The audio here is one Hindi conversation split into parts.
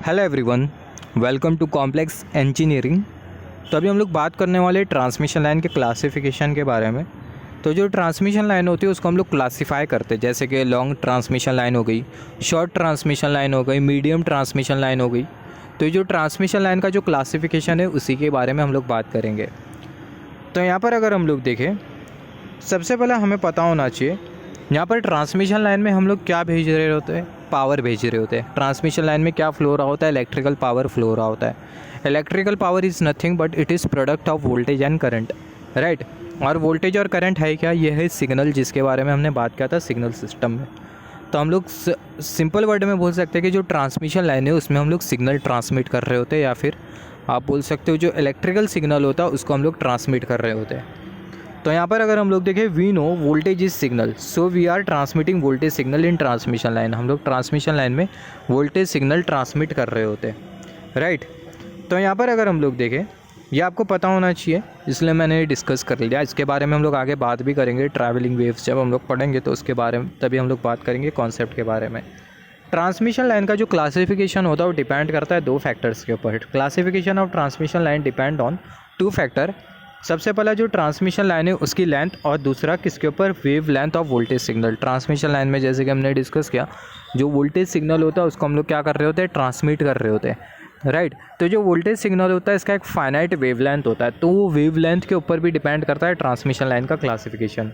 Hello everyone, welcome to complex engineering. तो अभी हम लोग बात करने वाले ट्रांसमिशन लाइन के क्लासिफिकेशन के बारे में। तो जो ट्रांसमिशन लाइन होती है उसको हम लोग क्लासीफाई करते हैं, जैसे कि लॉन्ग ट्रांसमिशन लाइन हो गई, शॉर्ट ट्रांसमिशन लाइन हो गई, मीडियम ट्रांसमिशन लाइन हो गई। तो जो ट्रांसमिशन लाइन का जो क्लासिफिकेशन है उसी के बारे में हम लोग बात करेंगे। तो यहाँ पर अगर हम लोग देखें, सबसे पहले हमें पता होना चाहिए यहाँ पर ट्रांसमिशन लाइन में हम लोग क्या भेज रहे होते हैं, पावर भेज रहे होते हैं। ट्रांसमिशन लाइन में क्या फ्लो रहा होता है, इलेक्ट्रिकल पावर फ्लो रहा होता है। Electrical power is nothing but it is product of voltage and current, right. और वोल्टेज और करंट है क्या, यह है सिग्नल, जिसके बारे में हमने बात किया था सिग्नल सिस्टम में। तो हम लोग सिंपल वर्ड में बोल सकते हैं कि जो ट्रांसमिशन लाइन है उसमें हम लोग सिग्नल ट्रांसमिट कर रहे होते हैं, या फिर आप बोल सकते हो जो इलेक्ट्रिकल सिग्नल होता है उसको हम लोग ट्रांसमिट कर रहे होते हैं। तो यहाँ पर अगर हम लोग देखें, we know voltage is signal, so we are transmitting voltage signal in transmission line. हम लोग ट्रांसमिशन लाइन में वोल्टेज सिग्नल ट्रांसमिट कर रहे होते हैं, राइट। तो यहाँ पर अगर हम लोग देखें, ये आपको पता होना चाहिए, इसलिए मैंने डिस्कस कर लिया। इसके बारे में हम लोग आगे बात भी करेंगे, ट्रैवलिंग वेव्स जब हम लोग पढ़ेंगे तो उसके बारे में तभी हम लोग बात करेंगे कॉन्सेप्ट के बारे में। ट्रांसमिशन लाइन का जो क्लासिफिकेशन होता है वो डिपेंड करता है दो फैक्टर्स के ऊपर। Classification of transmission line depend on two factor. सबसे पहला जो ट्रांसमिशन लाइन है उसकी लेंथ, और दूसरा किसके ऊपर, wave length of voltage signal. Transmission line में जैसे कि हमने डिस्कस किया, जो वोल्टेज सिग्नल होता है उसको हम लोग क्या कर रहे होते हैं, ट्रांसमिट कर रहे होते हैं, राइट। तो जो वोल्टेज सिग्नल होता है इसका एक फाइनाइट वेव लेंथ होता है, तो वो वेव लेंथ के ऊपर भी डिपेंड करता है ट्रांसमिशन लाइन का क्लासिफिकेशन।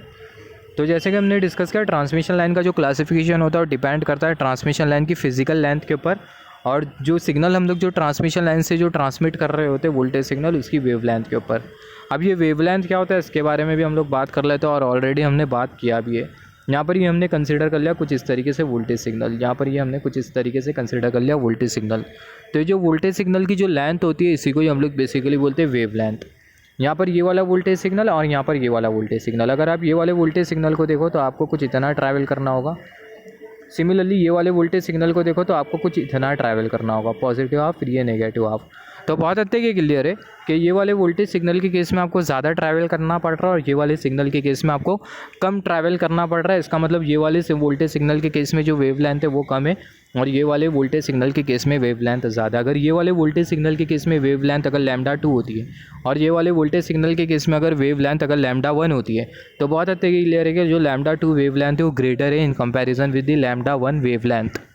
तो जैसे कि हमने डिस्कस किया, ट्रांसमिशन लाइन का जो क्लासिफिकेशन होता है वो डिपेंड करता है ट्रांसमिशन लाइन की फिजिकल लेंथ के ऊपर, और जो सिग्नल हम लोग जो ट्रांसमिशन लाइन से जो ट्रांसमिट कर रहे होते हैं वोल्टेज सिग्नल, उसकी वेव लेंथ के ऊपर। अब ये वेव लेंथ क्या होता है इसके बारे में भी हम लोग बात कर लेते हैं, और ऑलरेडी हमने बात किया भी है। यहाँ पर ये हमने कंसिडर कर लिया कुछ इस तरीके से वोल्टेज सिग्नल, यहाँ पर ये हमने कुछ इस तरीके से कंसिडर कर लिया वोल्टेज सिग्नल। तो ये जो वोल्टेज सिग्नल की जो लेंथ होती है इसी को ही हम लोग बेसिकली बोलते हैं वेव लेंथ। यहाँ पर ये वाला वोल्टेज सिग्नल और यहाँ पर ये वाला वोल्टेज सिग्नल, अगर आप ये वाले वोल्टेज सिग्नल को देखो तो आपको कुछ इतना ट्रैवल करना होगा। सिमिलरली ये वाले वोल्टेज सिग्नल को देखो तो आपको कुछ इतना ट्रैवल करना होगा, पॉजिटिव हाफ फिर ये नेगेटिव हाफ। तो बहुत हद तक ये क्लियर है कि ये वाले वोल्टेज सिग्नल के केस में आपको ज़्यादा ट्रैवल करना पड़ रहा है और ये वाले सिग्नल के केस में आपको कम ट्रैवल करना पड़ रहा है। इसका मतलब ये वाले वोल्टेज सिग्नल के केस में जो वेव लेंथ है वो कम है, और ये वाले वोल्टेज सिग्नल के केस में वेव लेंथ ज़्यादा। अगर ये वाले वोल्टेज सिग्नल के केस में वेव लेंथ अगर λ2 होती है, और ये वाले वोल्टेज सिग्नल के केस में अगर वेव लेंथ अगर λ1 होती है, तो बहुत हद तक ये क्लियर है कि जो λ2 वेव लेंथ है वो ग्रेटर है in comparison with the λ1 wavelength.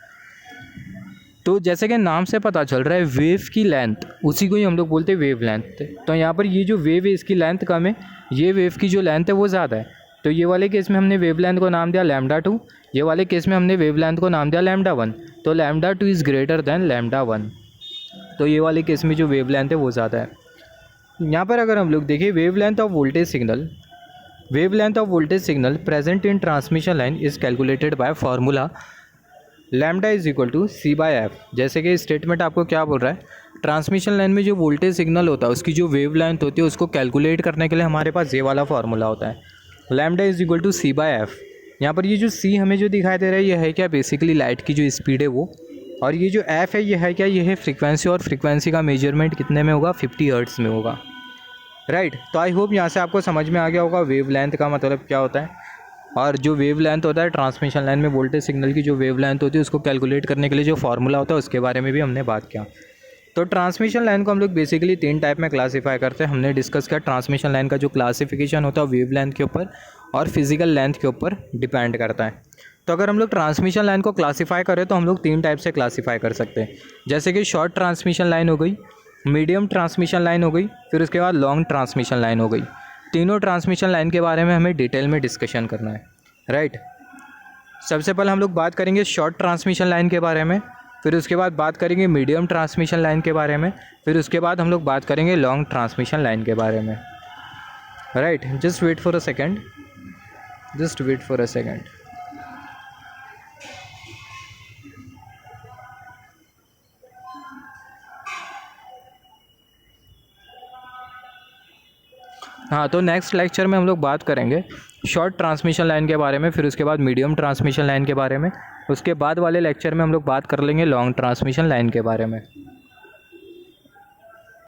तो जैसे कि नाम से पता चल रहा है वेव की लेंथ, उसी को ही हम लोग बोलते हैं वेव लेंथ। तो यहाँ पर ये जो वेव है इसकी लेंथ कम है, ये वेव की जो लेंथ है वो ज़्यादा है। तो ये वाले केस में हमने वेव लेंथ को नाम दिया λ2, ये वाले केस में हमने वेव लेंथ को नाम दिया λ1। तो λ2 इज़ ग्रेटर देन λ1, तो ये वाले केस में जो वेव लेंथ है वो ज़्यादा है। यहाँ पर अगर हम लोग देखिए, wavelength of voltage signal present in transmission line is calculated by formula lambda is equal to c/f। जैसे कि स्टेटमेंट आपको क्या बोल रहा है, ट्रांसमिशन लाइन में जो वोल्टेज सिग्नल होता है उसकी जो वेव लेंथ होती है उसको कैलकुलेट करने के लिए हमारे पास ये वाला फार्मूला होता है, lambda is equal to c/f। यहाँ पर ये जो c हमें जो दिखाई दे रहा है ये है क्या, बेसिकली लाइट की जो स्पीड है वो, और ये जो f है ये है क्या, ये है फ्रीक्वेंसी, और फ्रीक्वेंसी का मेजरमेंट कितने में होगा, 50 हर्ट्ज़ में होगा, राइट। तो आई होप यहाँ से आपको समझ में आ गया होगा वेव लेंथ का मतलब क्या होता है। और जो वेव लेंथ होता है ट्रांसमिशन लाइन में वोल्टेज सिग्नल की जो वेव लेंथ होती है उसको कैलकुलेट करने के लिए जो फार्मूला होता है उसके बारे में भी हमने बात किया। तो ट्रांसमिशन लाइन को हम लोग बेसिकली 3 टाइप में क्लासीफाई करते हैं। हमने डिस्कस किया ट्रांसमिशन लाइन का जो क्लासिफिकेशन होता है वेव लेंथ के ऊपर और फिजिकल लेंथ के ऊपर डिपेंड करता है। तो अगर हम लोग ट्रांसमिशन लाइन को क्लासीफाई करें तो हम लोग 3 टाइप से क्लासीफाई कर सकते हैं, जैसे कि शॉर्ट ट्रांसमिशन लाइन हो गई, मीडियम ट्रांसमिशन लाइन हो गई, फिर उसके बाद लॉन्ग ट्रांसमिशन लाइन हो गई। तीनों ट्रांसमिशन लाइन के बारे में हमें डिटेल में डिस्कशन करना है, राइट। सबसे पहले हम लोग बात करेंगे शॉर्ट ट्रांसमिशन लाइन के बारे में, फिर उसके बाद बात करेंगे मीडियम ट्रांसमिशन लाइन के बारे में, फिर उसके बाद हम लोग बात करेंगे लॉन्ग ट्रांसमिशन लाइन के बारे में, right. Just wait for a second. हाँ, तो नेक्स्ट लेक्चर में हम लोग बात करेंगे शॉर्ट ट्रांसमिशन लाइन के बारे में, फिर उसके बाद मीडियम ट्रांसमिशन लाइन के बारे में, उसके बाद वाले लेक्चर में हम लोग बात कर लेंगे लॉन्ग ट्रांसमिशन लाइन के बारे में।